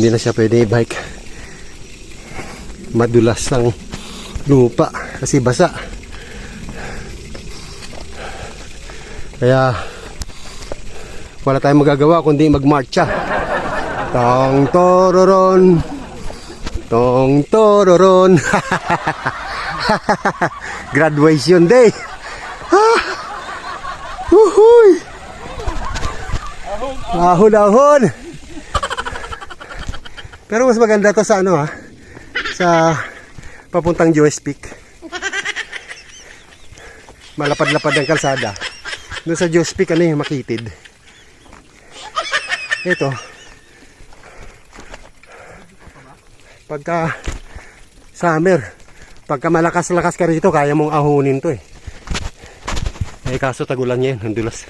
Hindi na siya pwede i-bike. Madulas ang lupa kasi basa. Kaya wala tayong magagawa kundi magmarcha. Tong tororon, tong tororon. Graduation day. Uhuy. Ahon-ahon. Pero mas maganda to sa ano ha, sa papuntang Joyce Peak. Malapad-lapad ang kalsada. Doon sa Joyce Peak ano yung makitid. Ito. Pagka summer, pagka malakas-lakas ka rito, kaya mong ahunin to eh. Eh kaso tagulan niya yun, ang dulas.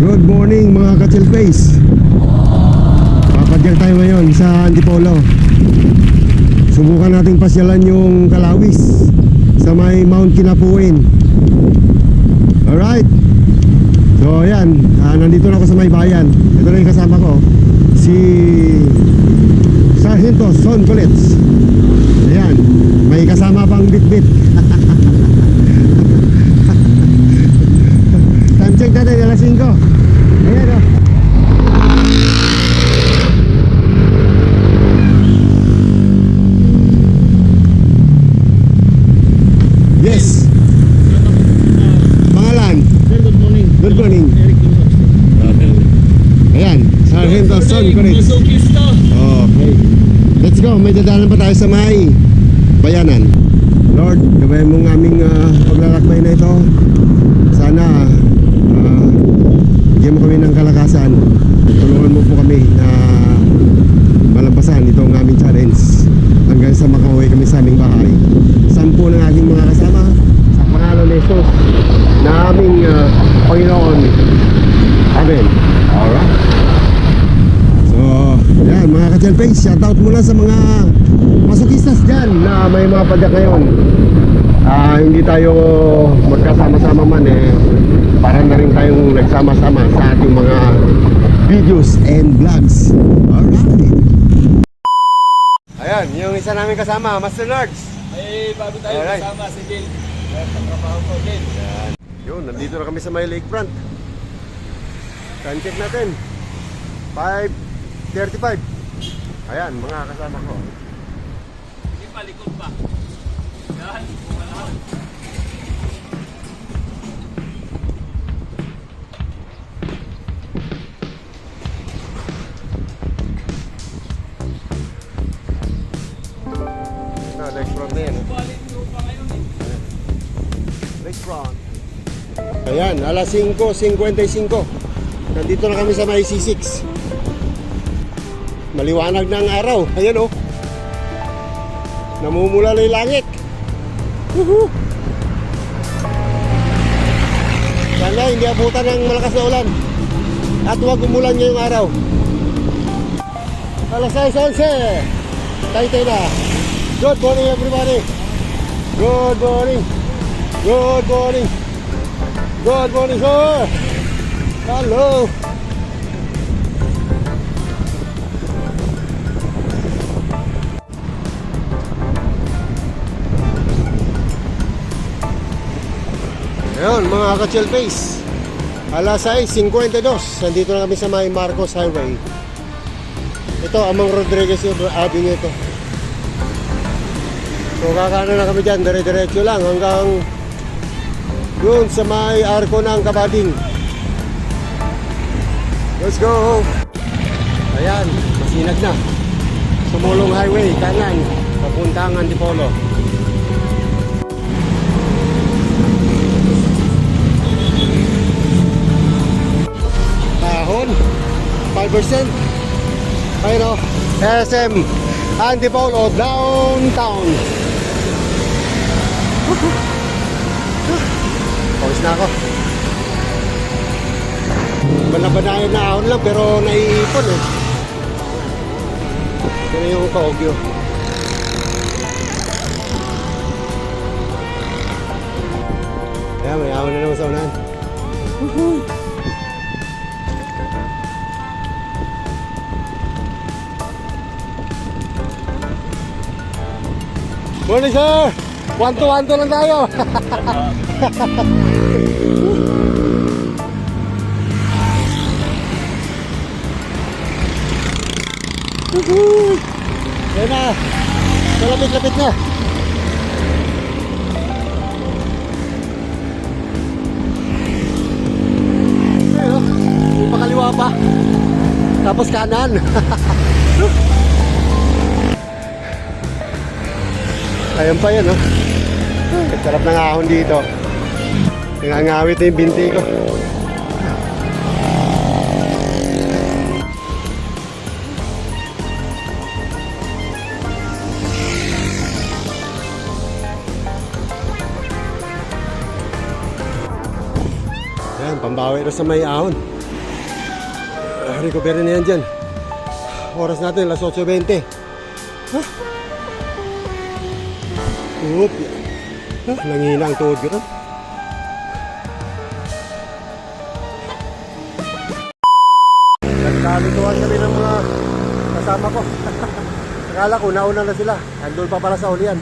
Good morning mga ka-chill face. Papadyak tayo ngayon sa Antipolo. Subukan nating pasyalan yung Kalawis sa may Mount Kinapuin. Alright. So ayan, nandito na ako sa may bayan. Ito na yung kasama ko, si Sargento Son Colets. Ayan, may kasama pang bit-bit. Time check natin, alas 5. Ayan o. Yes. Pangalan? Good morning. Good morning. Ayan, Sargento Son Colets. Okay. Let's go, may dadalan pa tayo sa may bayanan. Lord, gabayan mong aming paglalakbay na ito. Sana bigyan mo kami ng kalakasan. Tulungan mo po kami na malampasan itong aming challenge hanggang sa makauwi kami sa aming bahay. 10 ng aking mga kasama sa pangalan ni Jesus na aming Panginoon. Amen. Alright. So, yan mga ka-chill face, shoutout muna sa mga masokistas dyan na may mga padyak ngayon. Hindi tayo magkasama-sama man eh, para na rin tayong nagsama-sama sa ating mga videos and vlogs. Alright. Ayan, yung isa namin kasama, Master Nerds. Ay, bago tayo kasama si Jill. Pagkatrabaho ko, Jill. Yun, nandito na kami sa may lakefront. Time check natin 5:35. Ayan, mga kasama ko. Hindi pa, likod pa. Yan, kumalaan. Ito, lakefront na yan. Lakefront. Ayan, alas 5:55. Nandito na kami sa may C6. Maliwanag na ang araw. Ayan o. Namumula na yung langit. Woohoo! Sana hindi abutan ng malakas na ulan. At huwag umulan ngayong araw. Alas 6:11. Tayo na. Good morning everybody. Good morning. Good morning. Good morning sir. Hello. Ayun mga ka-chill face, alas 6:52. Nandito na kami sa may Marcos Highway. Ito Amang Rodriguez yung avenue ito. So kakano na kami dyan, dire-diretso lang hanggang yun sa may arko ng Kabading. Let's go! Ayan, masinag na. Sumulong highway, kanan, papuntang Antipolo. Tahon, 5%. Ayun o, SM Antipolo, downtown. Pawis na ako. Banabanayan na ahon lang pero naiipon eh. Yan yung Baguio. Ayan, may awan na naman sa unahan. Morning, sir! 1-2-1-2 lang tayo. Yan na. Malapit-lapit na. Ayun, may pakaliwa pa. Tapos kanan. Ayan pa yan, oh. Sarap ng ahon dito. Nangangawit na yung binti ko. Ayan, pambawi rin sa may ahon. Recovery na yan dyan. Oras natin, alas 8:20. Huh? Oop. Nangihina ang tuhod ko rin. Nagkalituan kami ng mga kasama ko. Akala ko, nauna na sila. Andun pa pala sa ulian.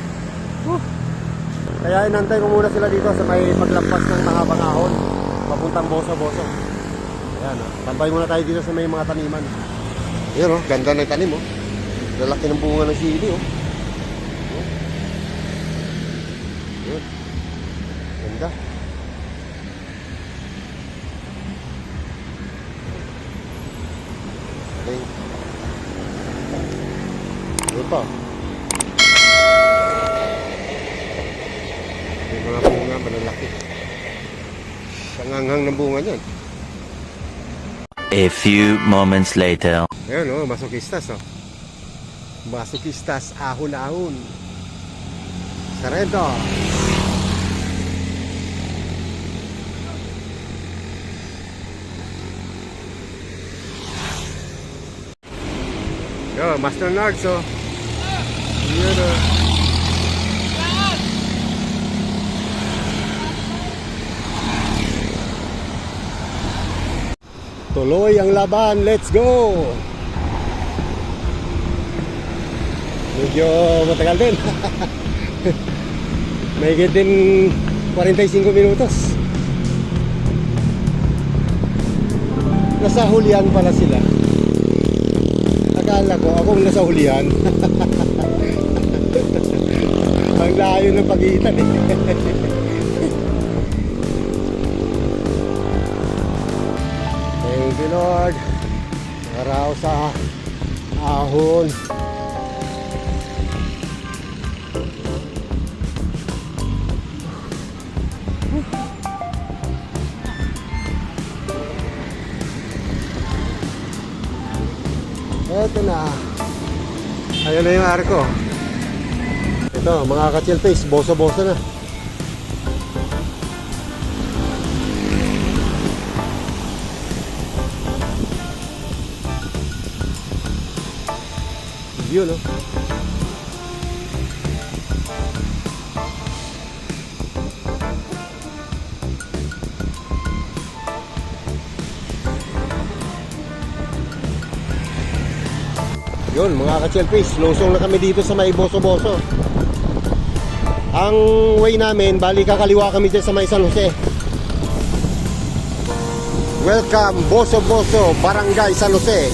Kaya inantay ko muna sila dito sa may paglampas ng mahabang ahon. Papuntang Boso-Boso. Ayan, tambay muna tayo dito sa may mga taniman. Ayan, oh, ganda ng tanim, oh. Lalaki ng bunga ng sili, oh. Ayan. Ganda. Okay. Ayan pa. May mga bunga malalaki. Sanganghang ng bunga niyan. A few moments later. Ayan, oh, masokistas, oh. Masokistas, ahon-ahon. Sarento. Yo, Master Nards, oh. Yun, oh. Tuloy ang laban, let's go! Medyo matagal din. May din 45 minutos. Nasa hulihan pala sila. Akala ko, akong nasa hulihan. Ang layo ng pagitan, eh. Thank you, Lord. Araw sa ahon. Ito na. Ayun na yung arko. Ito, mga ka-chill face, boso-boso na. Yun, no? Yun, mga ka-chelfish, lusong na kami dito sa may Boso-Boso. Ang way namin, bali kakaliwa kami dyan sa may San Jose. Welcome, Boso-Boso, Barangay San Jose,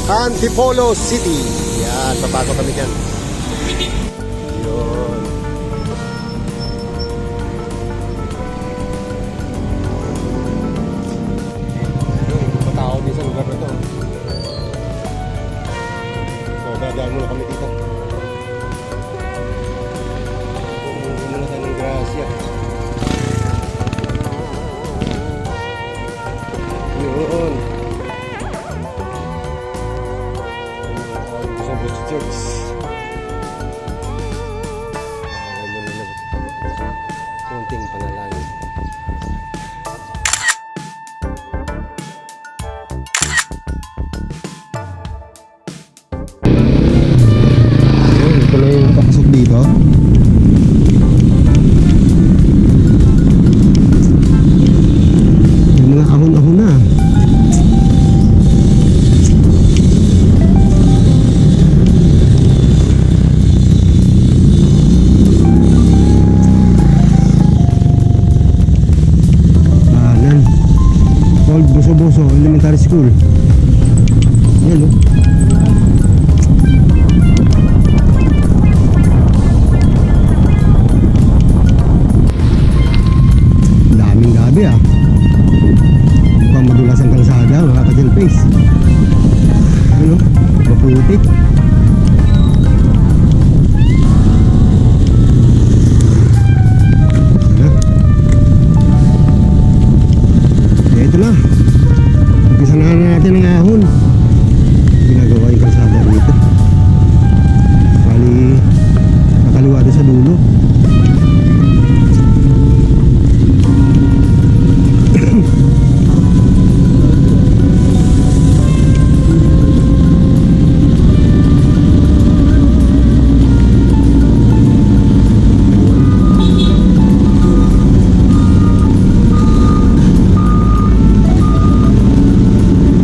Antipolo City. Yan, papasok kami dyan. Yun. Yun, patao din sa lugar na to. Dadaan muna kami dito. Umuwi muna tayo ng grasya. Yun. Gusto mo sa church. Kunting panalangin. oh. Yung mga ahon-ahon na. Anan. Old Boso-Boso Elementary School. Yan oh. Daming gabi ah. Mukhang madulas ang kalsada mga ka-Jelpace. Ano? Maputik. Ito na. Umpisa na natin ang ahon. Ginagawa yung kalsada dito. Bali, nakaliwa doon sa dulo.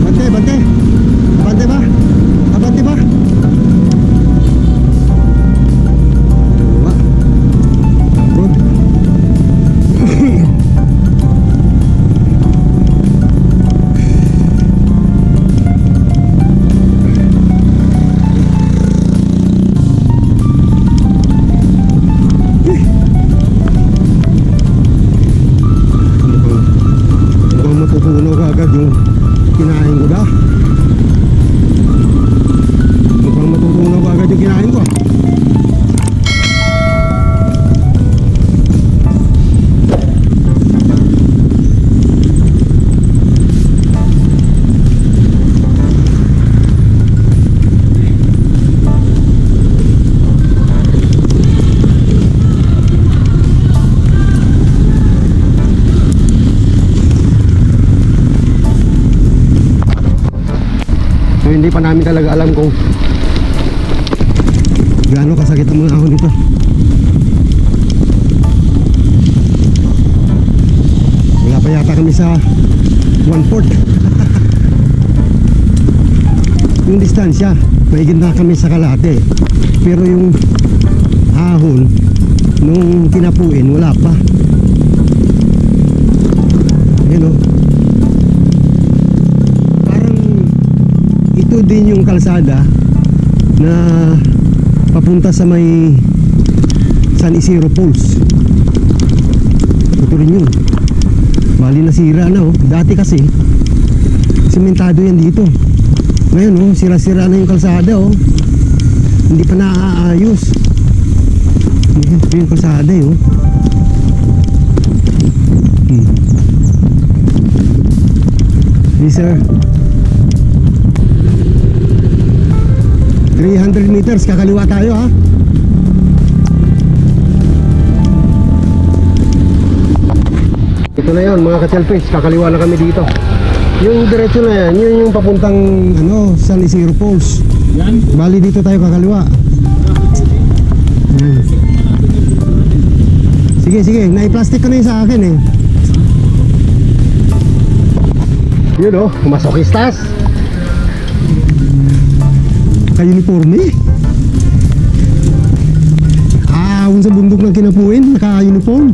Bante, bante. Abante ba? Abante ba? Wala. Good. Mukhang matutunaw ka agad yung kinain ko da. Mukhang matutunaw ka agad yung kinain ko. So hindi pa namin talaga alam kung gaano kasakit ang mga ahon dito. Wala pa yata kami sa 1/4. Yung distansya, maigit na kami sa kalate. Pero yung ahon nung kinapuin, wala pa. Ayan o. Ito din yung kalsada na papunta sa may San Isidro Falls. Ito rin yun. Bali nasira na oh. Dati kasi sementado yan dito. Ngayon oh, sira-sira na yung kalsada oh. Hindi pa naaayos. Ito yung kalsada eh oh. Yes sir. 300 meters, kakaliwa tayo ha. Ito na yun mga ka-Jelpace, kakaliwa na kami dito. Yung diretso na yan, yun yung papuntang ano, San Isidro Falls. Bali dito tayo kakaliwa. Yan. Sige, sige, nai-plastic ko na yun sa akin eh. Yun oh, masokistas. Naka-uniforme. Ahon sa bundok ng kinapuin, naka-uniform.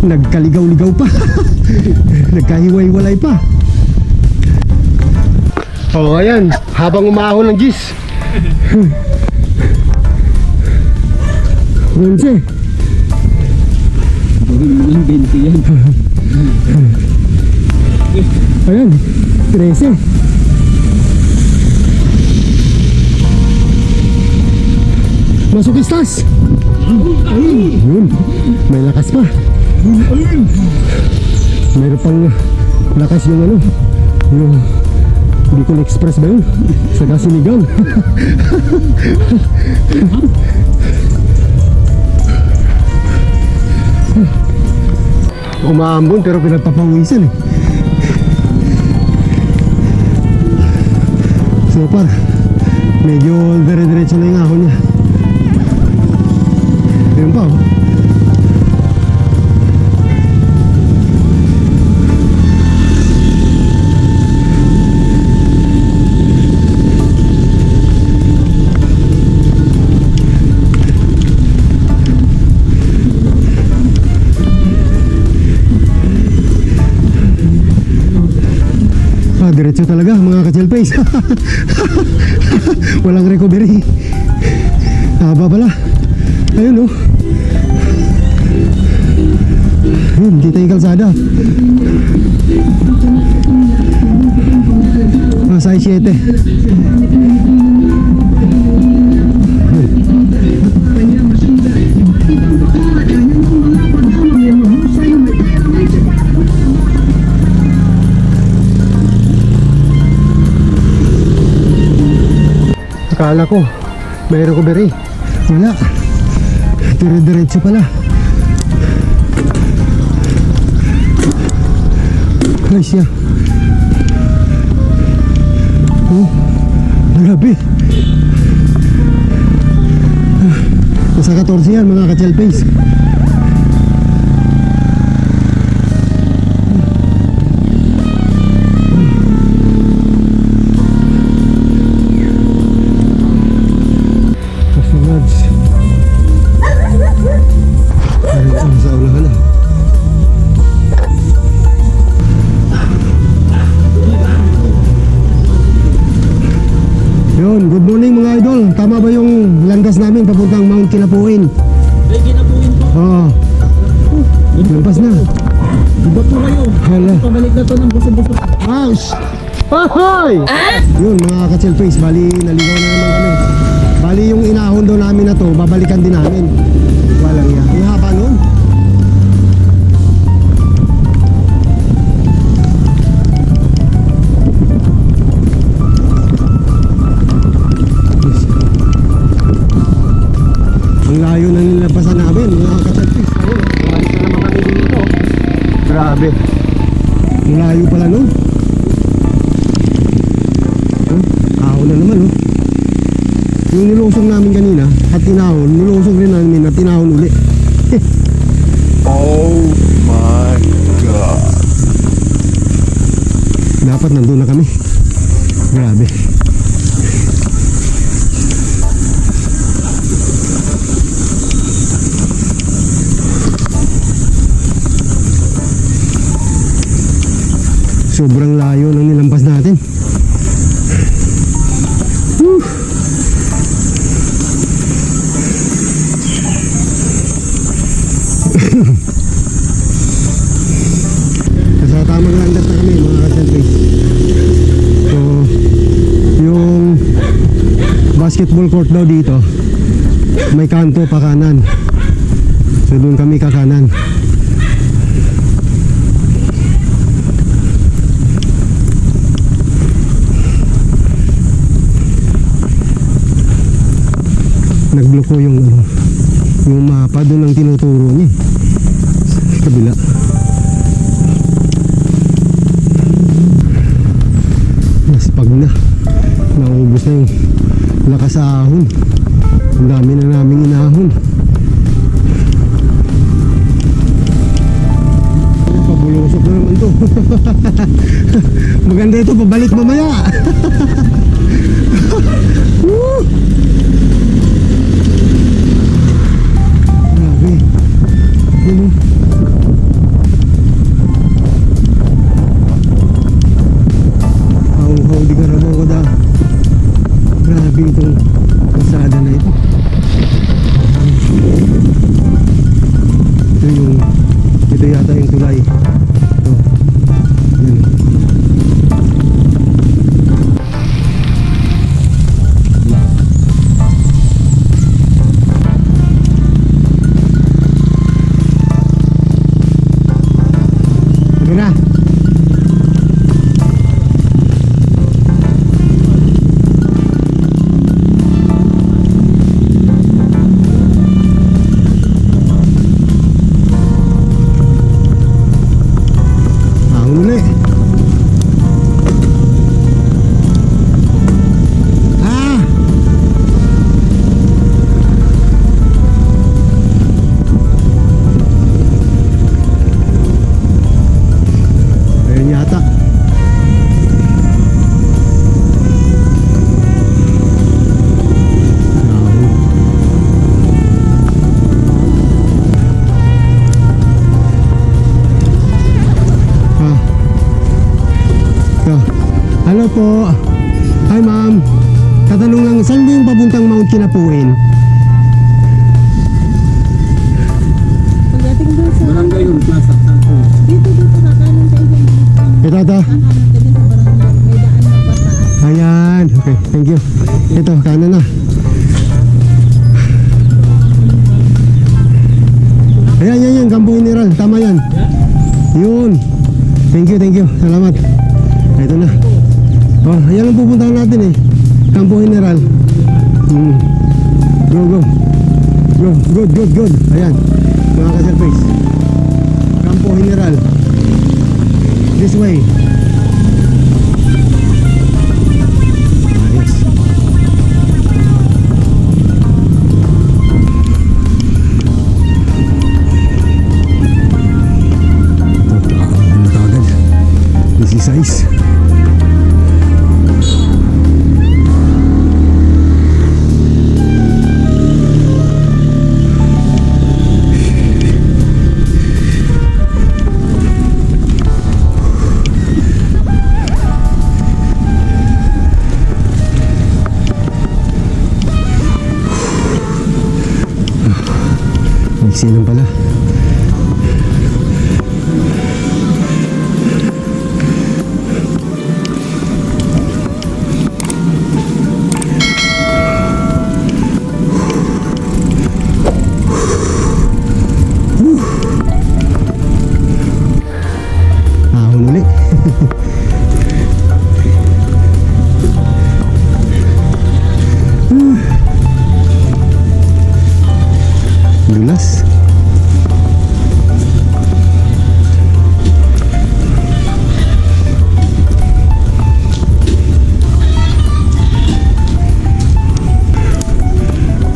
Nagkaligaw-ligaw pa. Nagkahiway-walay pa. Oh, ayan, habang umahon ng gis. Ronse. Ang 20 yan. Ayan, 13. Masukistas. Ayun, may lakas pa. Mayroon pang lakas yung ano, yung Bicol Express ba yun? Sa Kasinigang. Umaambon pero pinagpapawisan eh. So far Medyo dire-diretso na yung ahon niya. Ayun pa, oh. Diretso talaga mga ka-chill face. Walang recovery. Haba pala. Ayun oh. Ayun, kita yung kalsada. Size 7. Akala ko may recovery. Wala. Dire-diretso pala. Ay siya. Oh, grabe. Nasa 14 yan mga ka-chill face. Yun, good morning mga idol. Tama ba yung landas namin papuntang Mount Kinapuin? May kinabuhin po. Oo. Lampas na. Iba po kayo. Hala. Pabalik na to ng buso-buso. Ouch! Ahoy! Yun mga ka-chill face, bali naligaw na naman kami. Bali yung inahon daw namin na to, babalikan din namin. Walang yan. Ang haba nun. Ang layo na nilabasan namin, mga ka-chill face. Ayun, balik na naman kami dito. Grabe. Ang layo pala nun. Ahon na naman oh. Yung nilusong namin kanina at tinahon, nilusong rin namin at tinahon uli. Oh my God. Dapat nandun na kami. Grabe. Sobrang layo ng nilampas natin. Whew. Sa tamang landas na kami mga ka-selfie. So yung basketball court daw dito may kanto pa kanan. So doon kami kakanan. Nagloko yung yung mapa doon ang tinuturo niya sa kabila. Naspag na, naubos na yung lakas sa ahon. Ang dami na naming inahon. Pabulusok na naman to. Maganda ito, pabalik mamaya. Woo! Grabe. Yun oh. Haw-haw di karabaw ko da. Grabe itong pasada na ito. Ito yata yung tulay. Ito. Yan. Hello po. Hi ma'am. Tatanong lang, saan ba yung papuntang Mount Kinapuin? Pagdating doon sa... Barangay yung plaza. Sangko. Dito kakanan sa ibang dito. Ito. Kakanan ka din sa barangay. May daan na pataas. Ayan. Okay, thank you. Ito, kanan na. Ayan, yan, Campo General. Tama yan. Yun. Thank you. Salamat. Ito na. Oh, ayan ang pupuntahan natin eh. Campo General. Go. Good. Ayan. Mga ka-surface. Campo General. This way. Ayos. Ano kagad? 16. Silang pala. Ahon ulit. Dulas.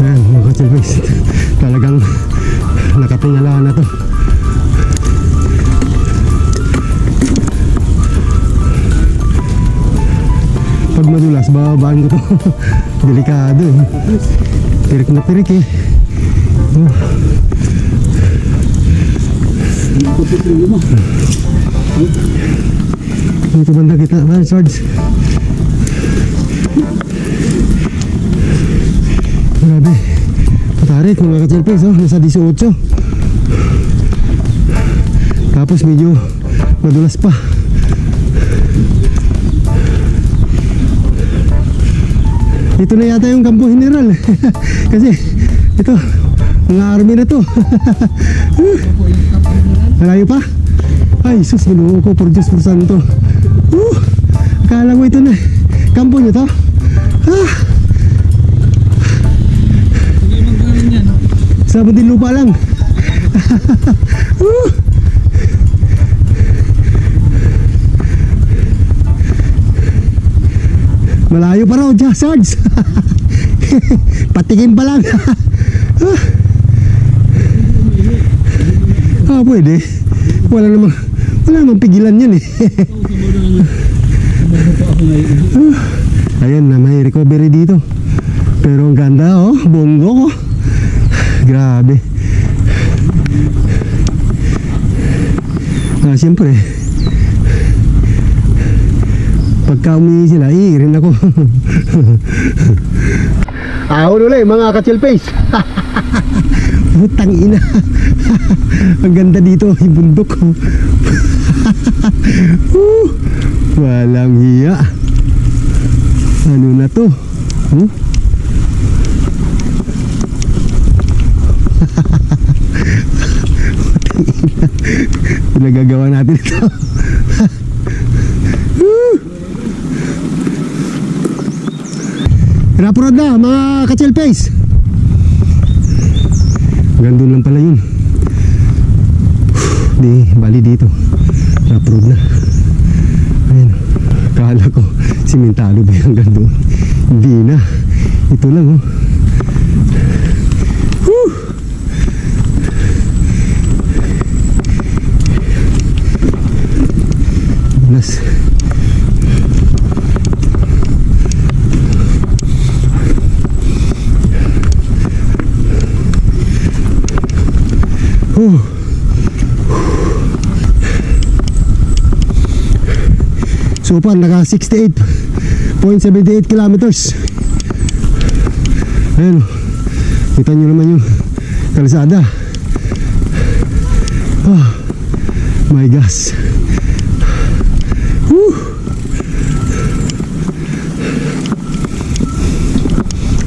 Ayan, mga ka-surface. Talagang nakatingala na to. Pag madulas, bababaan ko to. Delikado eh. Tirik na tirik eh. Oh. Dito banda kita, man, swords. Grabe. Patarik mga ka-surface, oh. Nasa 18. Tapos medyo madulas pa. Ito na yata yung Campo General. Kasi ito, mga army na to. Malayo pa? Ay, sus, ginoo ko, por Diyos, por Santo. Akala ko ito na. Kampo nyo to? Sa butin lupa lang. Malayo pa raw, Sarge. Patikin pa lang. Pwede. Wala namang pigilan yan eh. Ayan na, may recovery dito. Pero ang ganda oh, bongo ko. Grabe. Siyempre, pagka umihi sila, rin ako. Ahon ulit mga ka-chill face. Putang ina. Ang ganda dito, yung bundok. Walang hiya. Ano na to? Pinagagawa natin ito. Rapurad na mga ka-chill face. Gandun lang pala yun. Di, bali dito. Rapurad na. Ayan. Kala ko simentado ba yung gandun. Hindi na. Ito lang oh. Nas. So far, naka 68.78 kilometers. Ayan, kita nyo naman yung kalsada. Oh my gosh. Woo!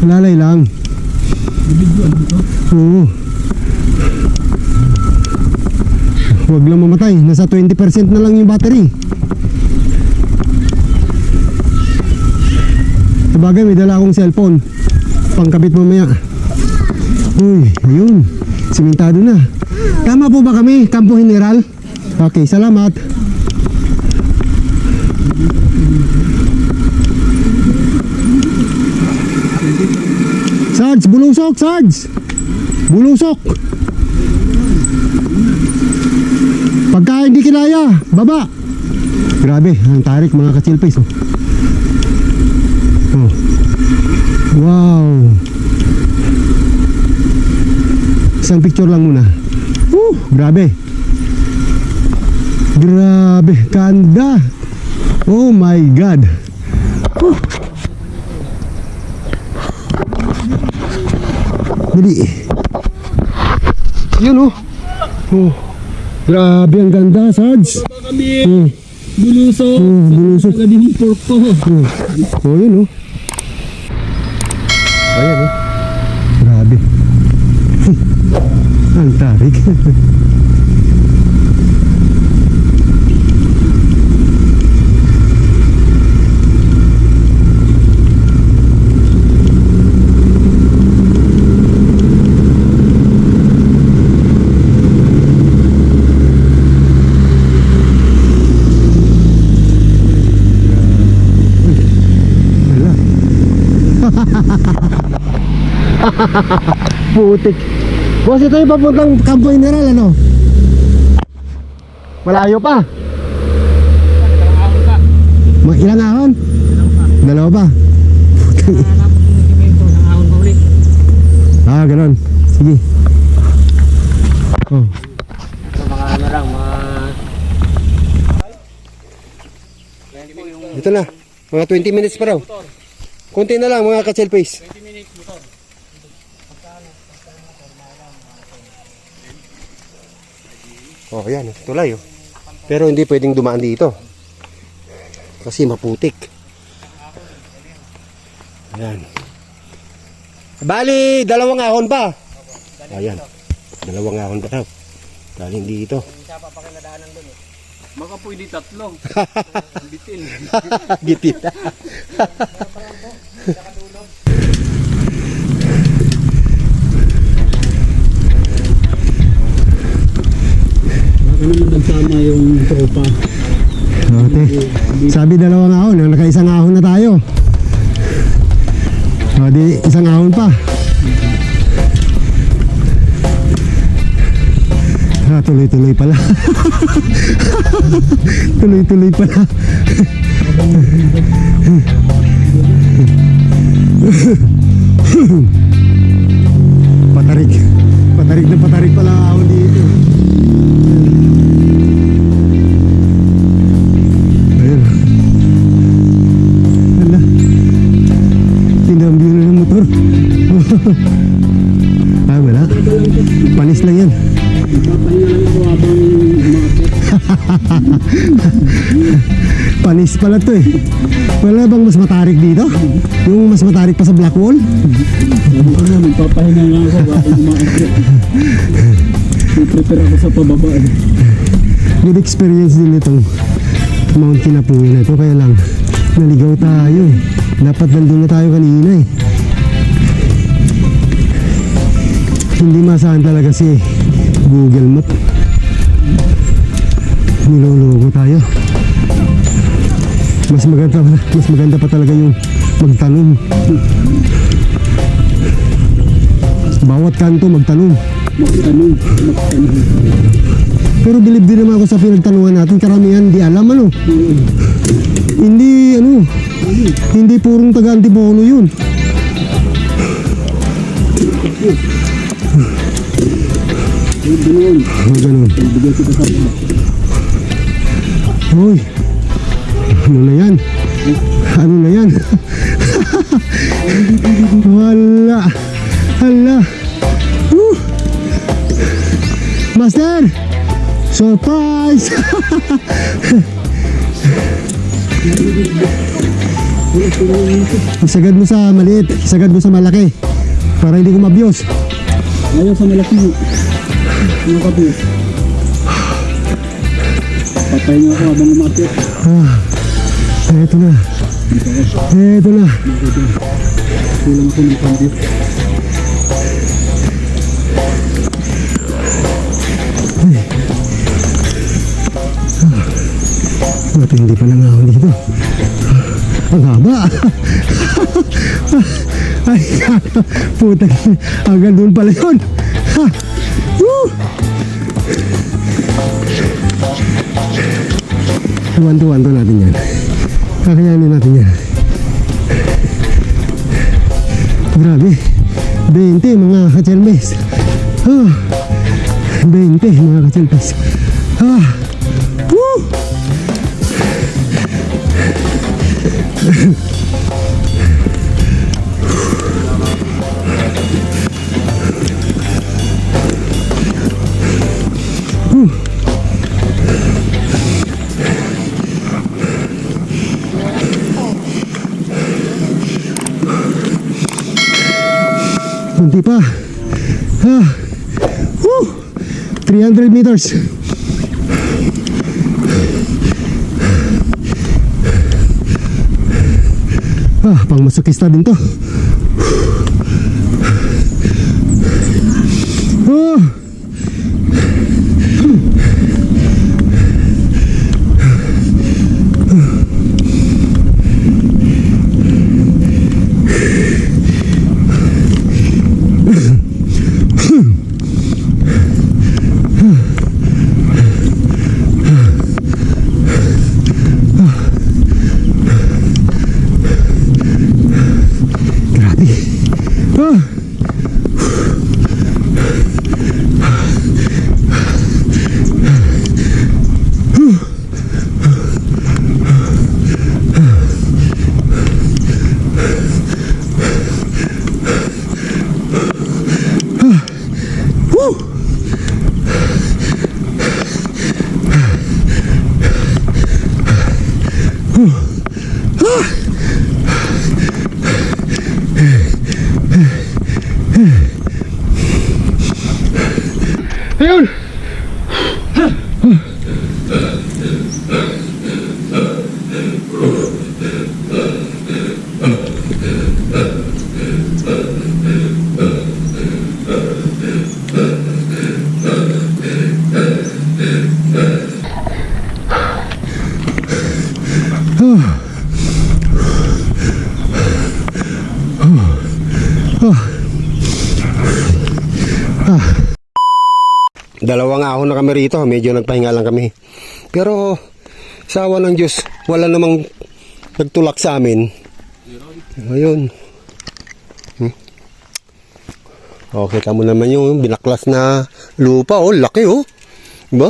Lalay lang. Oo. Huwag lang mamatay. Nasa 20% na lang yung battery. Sabagay, may dala akong cellphone. Pangkabit mamaya. Uy, ayun. Simentado na. Tama po ba kami? Campo General? Okay, salamat. Sarge, bulusok, Sarge! Bulusok! Pagka hindi kinaya, baba! Grabe, ang tarik mga ka-chillface, oh. Oh. Wow! Isang picture lang muna. Grabe! Grabe, ganda! Oh my God! Dali. Yun, oh. Oh. Grabe, ang ganda, Sarge. Baba kami. Bulusok. Bulusok. Agad yung pork ko. Oh, yun, oh. Ayan, oh. Grabe. Ang tarik. Putik. Boss, ito yung papuntang Campo General, ano? Malayo pa. Ilang ahon? Dalawa pa. Ah, ganun. Sige. Oh. Mga ano lang, Ito na. Mga 20 minutes pa raw. Kunti na lang mga ka-chillface. 20 minutes motor. Oh, yan. Tulay, oh. Pero hindi pwedeng dumaan dito. Kasi maputik. Ayan. Bali, dalawang ahon pa. Ayan. Dalawang ahon pa raw. Galing dito. Baka pwede tatlo. Bitin. Gitit. Baka naman nagsama yung tropa. Ate, sabi dalawang ahon, naka-isang ahon na tayo. O di, isang ahon pa. Ah, tuloy-tuloy pala. Tuloy-tuloy pala. Patarik. Patarik na patarik pala ang ahon dito. Ayun. Hala. Tinambyo na ng motor. Ah, wala. Panis lang yan. Papahinga lang ako habang umakit. Panis pala to eh. Wala bang mas matarik dito? Yung mas matarik pa sa black wall? Magpapahinga nga ako habang umakit. Prepare ako sa pababa. Good experience din itong Mount Kinapuwi na ito. Kaya lang, naligaw tayo eh. Dapat nandun na tayo kanina eh. Hindi masahan talaga si Google Map. Niloloko tayo. Mas maganda pa talaga yung magtanong. Bawat kanto magtanong. Pero bilib din naman ako sa pinagtanungan natin. Karamihan di alam ano. Hindi purong taga-Antipolo yun. Ganun. Hoy. Ano na yan? Ano na yan? Wala. Hala. Master! Surprise! Isagad mo sa maliit, isagad mo sa malaki para hindi ko mabiyos. Ayaw sa malaki mo. Ano ka po? Papahinga ako habang umakit. Eto na. Eto na. Kulang ako ng pambit. Matindi pa lang ako dito. Ang haba. Ay, puta. Hanggang doon pala yun. Ha! Woo! Tuwan-tuwan natin yan. Kakayanin natin yan. Grabe. 20 mga kachelmes. 20 mga kachelmes. Woo! Kunti pa. 300 meters. Pang masokista din to. Ayun! Dalawang ahon na kami rito, medyo nagpahinga lang kami. Pero sa awa ng Diyos, wala namang nagtulak sa amin. Ayun. Okay, tamo naman yung binaklas na lupa, oh, laki oh. Diba?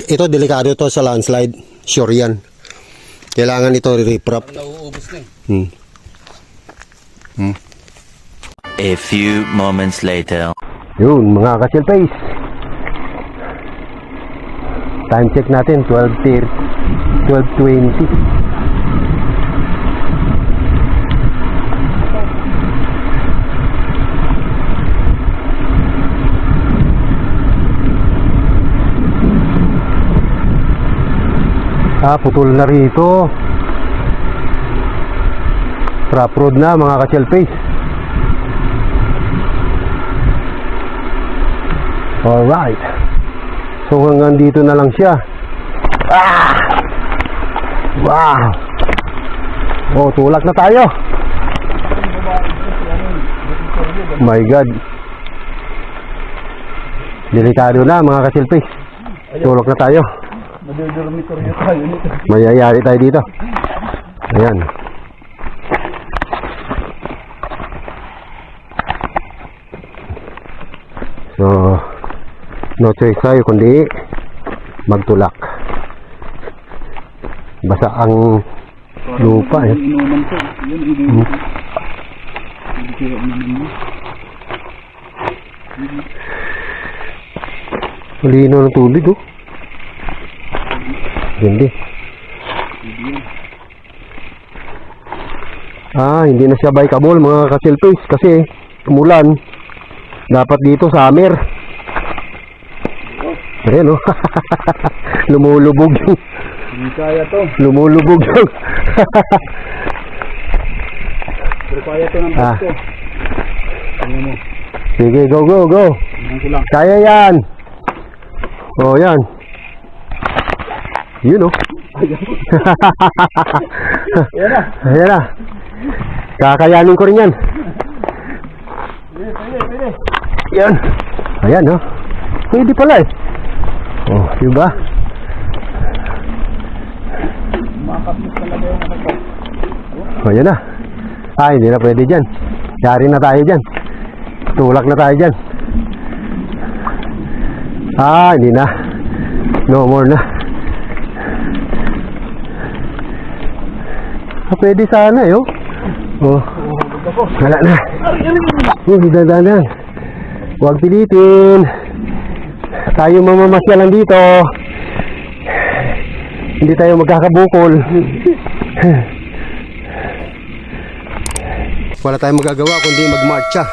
Ito, delikado to sa landslide. Sure yan. Kailangan ito riprap. Nauubos na eh. A few moments later. Yun, mga ka-chill face. Time check natin, 12:20. Putol na rito. Trap road na mga ka-chill face. Alright. So hanggang dito na lang siya. Wow. Oh, tulak na tayo. My God. Delikado na mga ka-chill face. Tulak na tayo. Madodormitoryo tayo nito. Mayayari tayo dito. Ayan. So, no choice tayo kundi magtulak. Basta basa ang lupa eh. Inuman ko. Yun, inuman ko. Hindi kaya inuman mo. Malino ng tubig oh. Hindi. Hindi na siya bikeable mga ka-selfies kasi umulan. Dapat dito summer. Ayan oh. Lumulubog yung Hindi kaya to. lumulubog yung Pero kaya to ng bus ko. Ano mo? Sige, go. Ano ko lang. Kaya yan. Oh, yan. Yun oh. Ayan na. Ayan na. Kakayanin ko rin yan. Pwede. Yan. Ayan oh. Pwede pala eh. Oh, diba? Makakapit talaga yung ano ko. Oh, yan na. Hindi na pwede dyan. Yari na tayo dyan. Tulak na tayo dyan. Hindi na. No more na. Pwede sana eh, oh. Oh. Wala na. Dadan. Huwag pilitin. Tayo mamamasya lang dito. Hindi tayo magkakabukol. Wala tayong magagawa kundi magmarcha.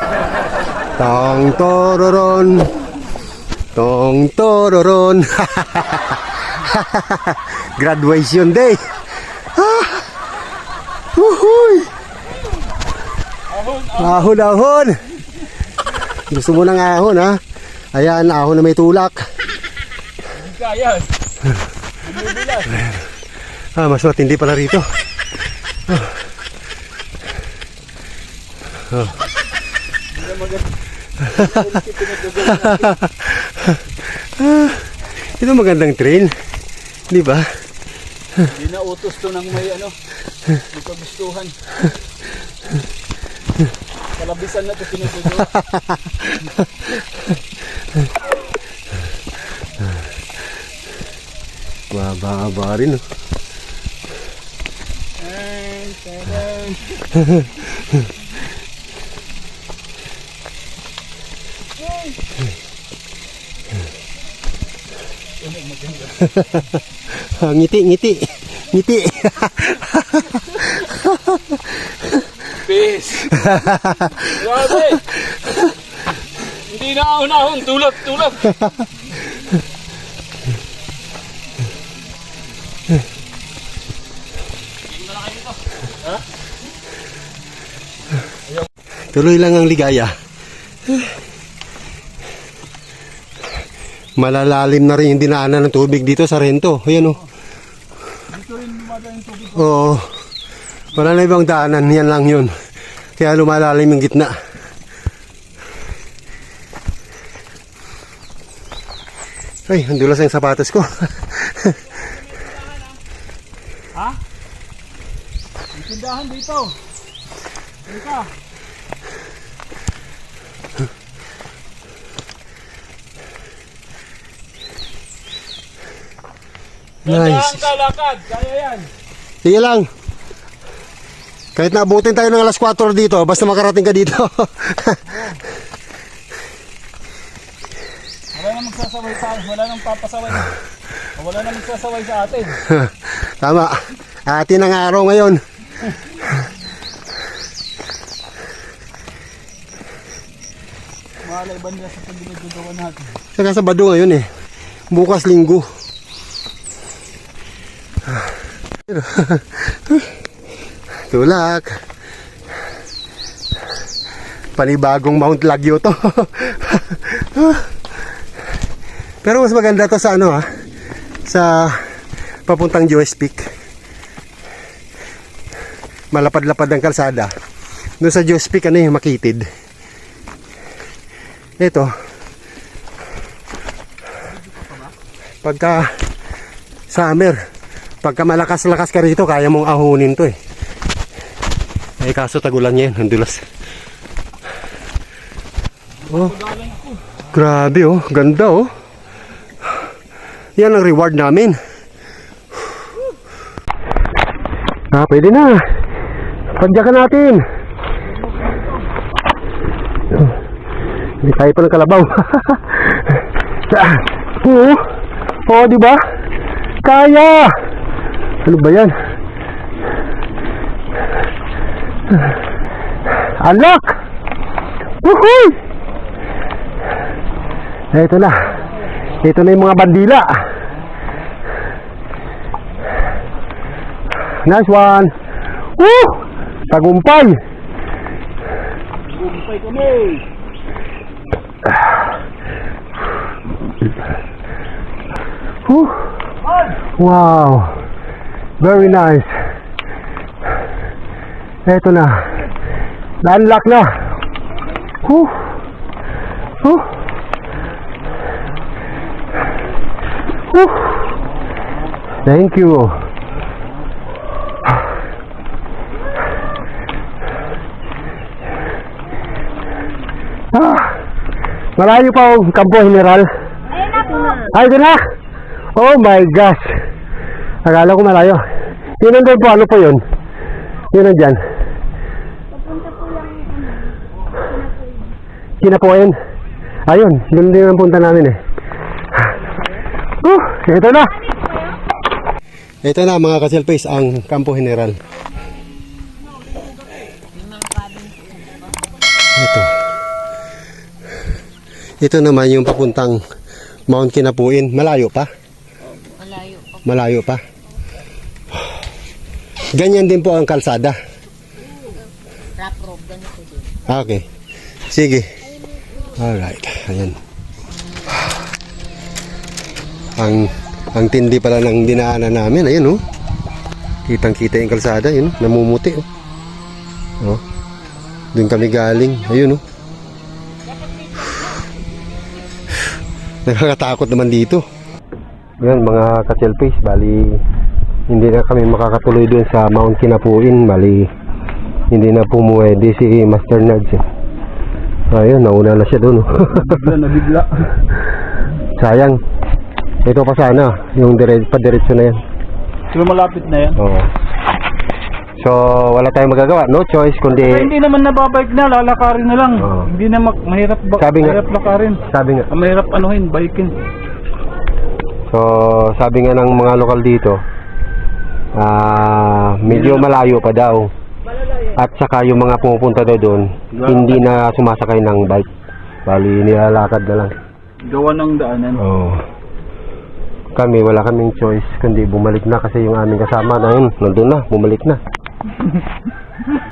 Tong tororon. Graduation day. Uhuy. Ahon. Gusto mo ng ahon ha? Ayan, ahon na may tulak. Hindi kaya. Mas matindi pala rito. Ito magandang trail, di ba? Hindi na utos to ng may ano. May kagustuhan. Kalabisan na to sinusunod. Baba rin oh. Ngiti. Peace. Grabe. Hindi na ahon. Tulak. Tuloy lang ang ligaya. Malalalim na rin yung dinaanan ng tubig dito sa Rento. Ayan oh. Oo. Wala na ibang daanan. Yan lang yun. Kaya lumalalim yung gitna. Ay, ang dulas ang sapatos ko. Ha? May tindahan dito. Halika. Nice. Kalakad. Kaya yan. Sige lang. Kahit naabutin tayo ng alas 4 dito, basta makarating ka dito. Wala nang magsasaway sa atin. Wala nang papasaway. Wala nang magsasaway sa atin. Tama. Atin ang araw ngayon. Malay ba nila sa pagginagawa natin? Saka sa Bado ngayon eh. Bukas Linggo. Tulak. Panibagong Mount Lagyo to. Pero mas maganda to sa ano ha, sa papuntang Joyce Peak. Malapad-lapad ang kalsada. Doon sa Joyce Peak ano yung makitid. Ito. Pagka summer, pagka malakas-lakas ka rito, kaya mong ahunin to eh. Ay kaso tagulan niya yun, ang dulas. Oh, grabe oh, ganda oh. Yan ang reward namin. Pwede na. Pagyakan natin. Hindi tayo pa ng kalabaw. Oo, di ba? Kaya. Ano ba yan? Unlock! Woohoo! Ito na. Ito na yung mga bandila. Nice one. Woo! Tagumpay. Tagumpay kami. Woo! Wow. Very nice. Ito na. Na-unlock na. Woo! Woo! Woo! Thank you. Malayo pa ang Campo General. Ayun na po. Ay, ito na. Oh my gosh. Akala ko malayo. Yun nandun po, ano po yun? Yun nandyan. Papunta po lang Kinapuin. Ayun, yun din ang punta namin eh. Ito na. Ito na mga kasilpis, ang Campo General. Ito. Ito naman yung papuntang Mount Kinapuin. Malayo pa? Malayo pa. Ganyan din po ang kalsada. rough road, ganito din. Okay. Sige. Alright. Ayan. Ang tindi pala ng dinaanan namin. Ayan oh. Kitang-kita yung kalsada. Yun. Namumuti oh. Oh. Doon kami galing. Ayun oh. Nakakatakot naman dito. Yan mga ka-chelfish, bali hindi na kami makakatuloy doon sa Mount Kinapuin, bali hindi na pumuwede si Master Nerds eh. Ayun, nauna na siya doon. Nabigla. Sayang. Ito pa sana, yung padiretso na yan. So malapit na yan. Oo. So, wala tayong magagawa. No choice kundi... Kaya hindi naman nababike na, lalakarin na lang. Oo. Hindi na mahirap, mahirap lakarin. Sabi nga. Mahirap anuhin, biking. So, sabi nga ng mga lokal dito, medyo malayo pa daw. At saka yung mga pumupunta daw doon, hindi na sumasakay ng bike. Bali, nilalakad na lang. Gawa ng daanan. Oo. Kami, wala kaming choice kundi bumalik na kasi yung aming kasama na yun, nandun na, bumalik na.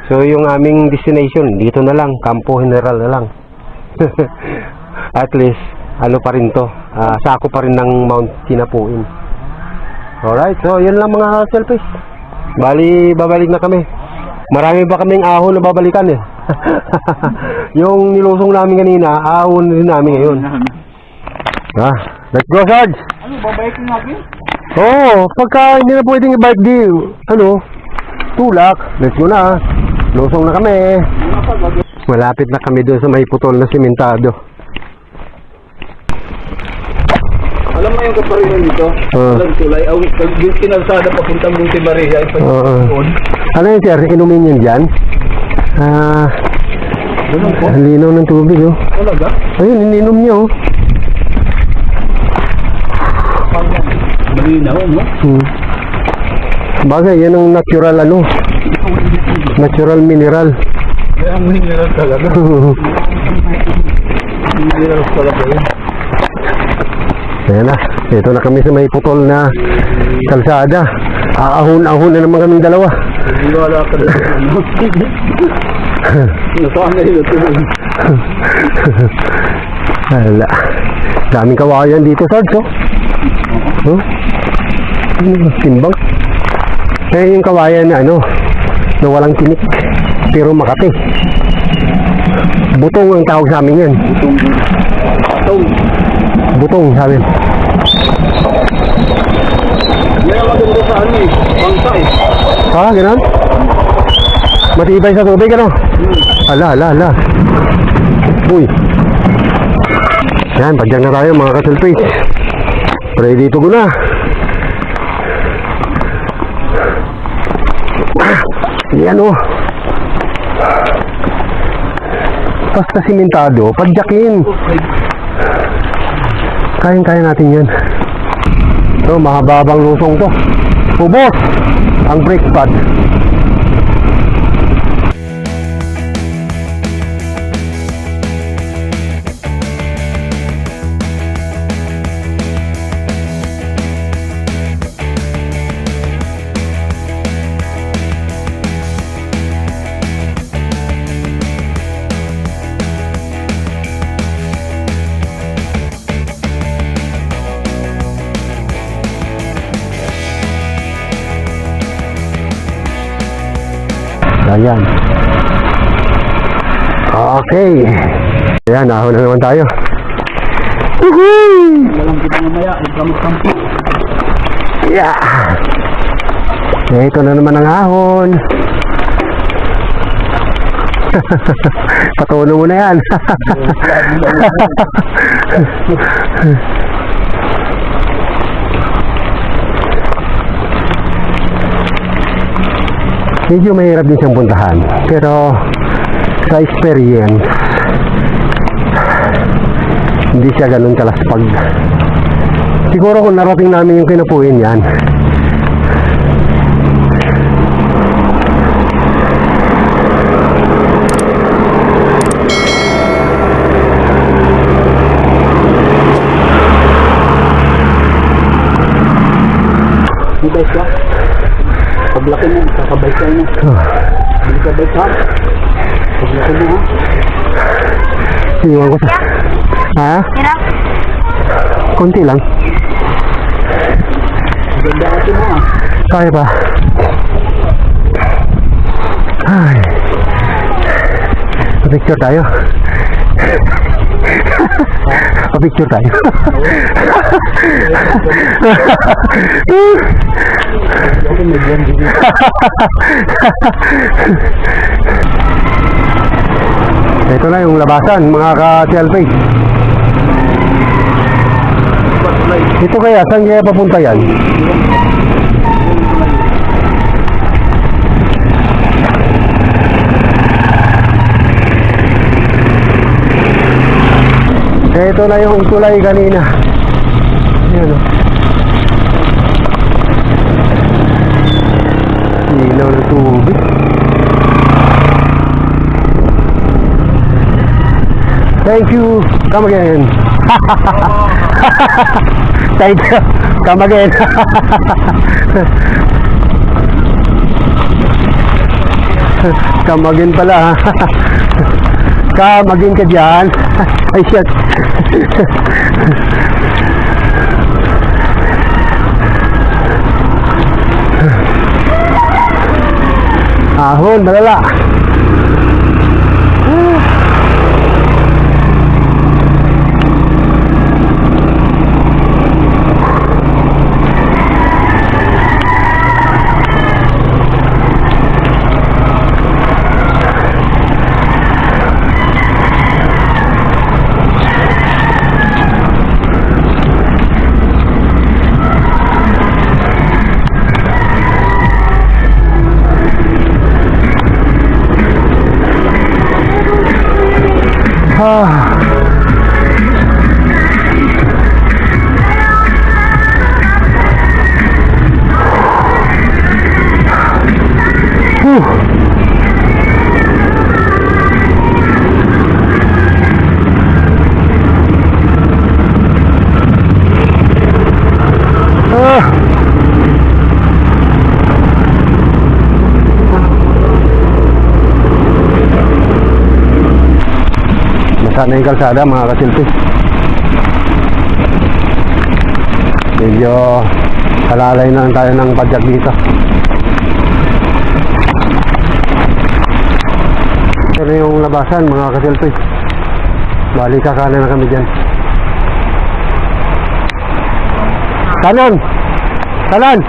So, yung aming destination, dito na lang, Campo General na lang. At least, ano pa rin to, sako pa rin ng Mount Kinapuin. Alright, so yun lang mga selfies. Bali, babalik na kami. Marami pa kaming ahon na babalikan eh. Yung nilusong namin kanina, ahon rin namin ngayon. Let's go, Sarge! Ano, babiking natin? Oo, pagka hindi na pwedeng i-bike di, tulak. Let's go na. Lusong na kami. Malapit na kami doon sa may putol na simentado. Alam mo yung kaparinan dito? Walang tulay. Yung kinalsada papuntang Monte Maria. Ano yun, sir? Inumin yun dyan? Ganun po? Ang linaw ng tubig, oh. Talaga? Ayun, ininom niya, oh. Malinaw, no? Bagay, yan ang natural, natural mineral. Kaya ang mineral talaga. Mineral talaga yun. Ayan na, ito na kami sa may putol na kalsada. Aahon-ahon na naman kaming dalawa. Hindi wala ka na. Nasaan na yun ito? Wala. Daming kawayan dito, Sarge, oh. Oh? Timbang. Kaya yung kawayan na na walang tinik, pero makati. Butong ang tawag sa amin yan. Butong sabi. Yan ang maganda sa ano eh. Bangsa eh. Ganun? Matibay sa tubig, Ala. Uy. Yan, padyan na tayo mga ka-selfies. Ready to go na. Yan o. Basta simentado, padyakin. Kayang-kaya natin yan. Ito, mahababang lusong to. Ubos ang brake pad. Ayan. Okay. Ayan, ahon na naman tayo. Woohoo! Walang kita mamaya, huwag ka magkampo. Yeah. Ito na naman ang ahon. Patuno mo na yan. Medyo mahirap din siyang puntahan, pero sa experience hindi siya ganun kalaspag. Siguro kung narating namin yung Kinapuin yan, May bike ka? Paglaki mo, kakabike ka na. Hindi ka bike ha? Paglaki mo ha? iwan ko sa... Ha? Hirap. Konti lang. Ganda ate mo ha? Kaya pa. Ay. Picture tayo. Picture tayo. Ako may buwan dito. Ito na yung labasan, mga ka-selfie. Ito kaya, saan kaya papunta yan? Ito na yung tulay kanina. Ayan o. Ilaw ng tubig. Thank you. Come again. Thank you. Come again. Come again pala. Come again ka dyan. Ay shit. Ahon, malala. Sana yung kalsada mga kasilpi. Medyo kalalay na tayo ng padyak dito. Ito na yung labasan mga kasilpi. Bali kakanan na kami dyan. Kanan! Kanan!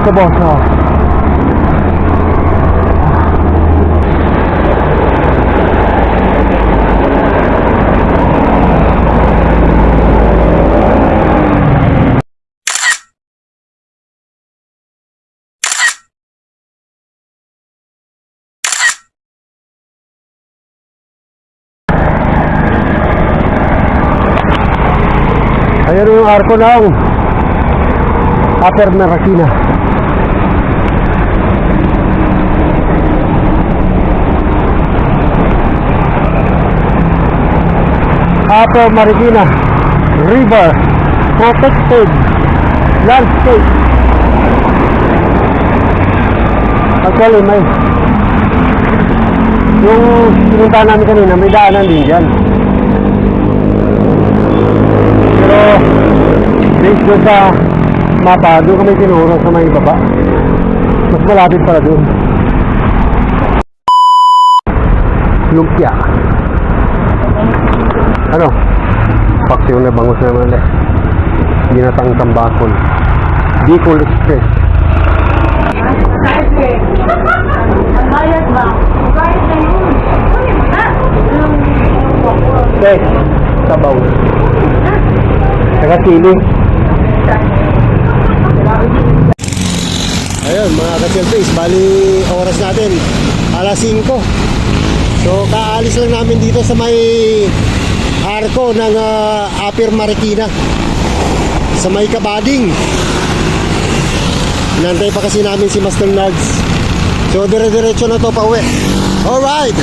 sa boss, oh. Ayan yung arko ng Upper Marikina. Upper Marikina River Protected Landscape. Actually, may yung pinuntahan namin kanina, may daanan din dyan. Pero based doon sa mapa, doon kami tinuro sa may baba. Mas malapit para doon. Lumpia. Ano? Paksiw na bangus naman ulit. Ginatang tambakol. Bicol Express. Ang bayad ba? Ang bayad na yun. Kunin mo na. Okay. Sabaw. Saka sili. Ayun mga ka-children, bali oras natin alas 5. So kaalis lang namin dito sa may arko ng Upper Marikina sa may Kabading. Nantay pa kasi namin si Master Nards. So dire-diretso na to pa uwi. Alright!